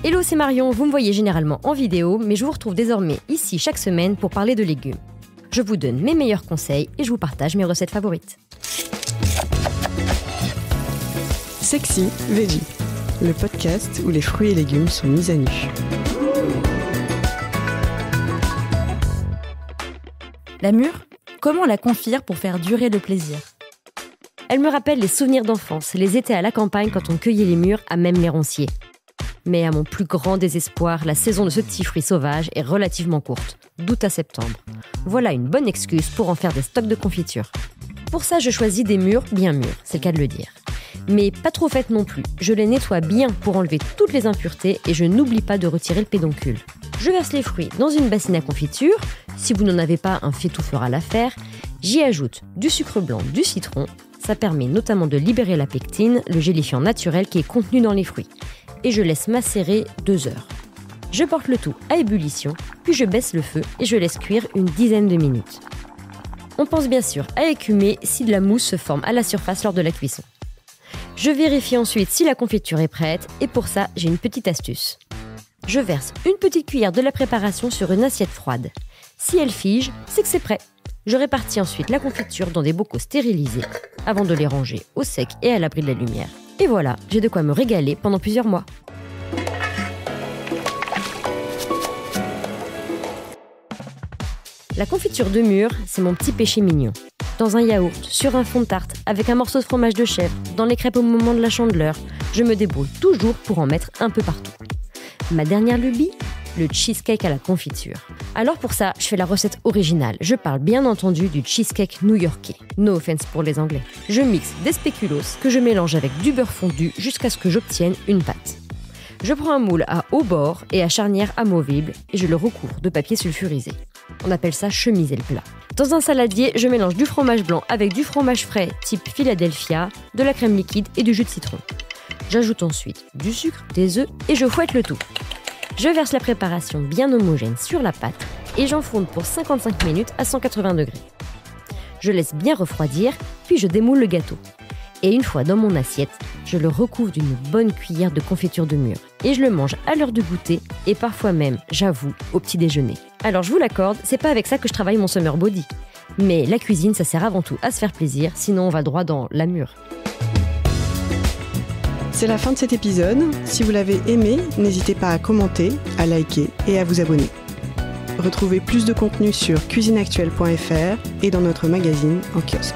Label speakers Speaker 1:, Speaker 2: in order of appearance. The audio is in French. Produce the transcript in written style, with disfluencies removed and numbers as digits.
Speaker 1: Hello, c'est Marion, vous me voyez généralement en vidéo, mais je vous retrouve désormais ici chaque semaine pour parler de légumes. Je vous donne mes meilleurs conseils et je vous partage mes recettes favorites.
Speaker 2: Sexy Veggie, le podcast où les fruits et légumes sont mis à nu.
Speaker 3: La mûre, comment la confire pour faire durer le plaisir ?
Speaker 1: Elle me rappelle les souvenirs d'enfance, les étés à la campagne quand on cueillait les mûres à même les ronciers. Mais à mon plus grand désespoir, la saison de ce petit fruit sauvage est relativement courte, d'août à septembre. Voilà une bonne excuse pour en faire des stocks de confiture. Pour ça, je choisis des mûres bien mûres, c'est le cas de le dire. Mais pas trop faites non plus. Je les nettoie bien pour enlever toutes les impuretés et je n'oublie pas de retirer le pédoncule. Je verse les fruits dans une bassine à confiture. Si vous n'en avez pas, un faitout fera l'affaire. J'y ajoute du sucre blanc, du citron. Ça permet notamment de libérer la pectine, le gélifiant naturel qui est contenu dans les fruits. Et je laisse macérer 2 heures. Je porte le tout à ébullition, puis je baisse le feu et je laisse cuire une dizaine de minutes. On pense bien sûr à écumer si de la mousse se forme à la surface lors de la cuisson. Je vérifie ensuite si la confiture est prête et pour ça, j'ai une petite astuce. Je verse une petite cuillère de la préparation sur une assiette froide. Si elle fige, c'est que c'est prêt. Je répartis ensuite la confiture dans des bocaux stérilisés avant de les ranger au sec et à l'abri de la lumière. Et voilà, j'ai de quoi me régaler pendant plusieurs mois. La confiture de mûre, c'est mon petit péché mignon. Dans un yaourt, sur un fond de tarte, avec un morceau de fromage de chèvre, dans les crêpes au moment de la Chandeleur, je me débrouille toujours pour en mettre un peu partout. Ma dernière lubie, le cheesecake à la confiture. Alors pour ça, je fais la recette originale. Je parle bien entendu du cheesecake new-yorkais. No offense pour les Anglais. Je mixe des spéculoos que je mélange avec du beurre fondu jusqu'à ce que j'obtienne une pâte. Je prends un moule à haut bord et à charnière amovible et je le recouvre de papier sulfurisé. On appelle ça chemiser le plat. Dans un saladier, je mélange du fromage blanc avec du fromage frais type Philadelphia, de la crème liquide et du jus de citron. J'ajoute ensuite du sucre, des œufs et je fouette le tout. Je verse la préparation bien homogène sur la pâte et j'enfourne pour 55 minutes à 180 degrés. Je laisse bien refroidir, puis je démoule le gâteau. Et une fois dans mon assiette, je le recouvre d'une bonne cuillère de confiture de mûre. Et je le mange à l'heure du goûter et parfois même, j'avoue, au petit déjeuner. Alors je vous l'accorde, c'est pas avec ça que je travaille mon summer body. Mais la cuisine, ça sert avant tout à se faire plaisir, sinon on va droit dans la mûre.
Speaker 2: C'est la fin de cet épisode. Si vous l'avez aimé, n'hésitez pas à commenter, à liker et à vous abonner. Retrouvez plus de contenu sur cuisineactuelle.fr et dans notre magazine en kiosque.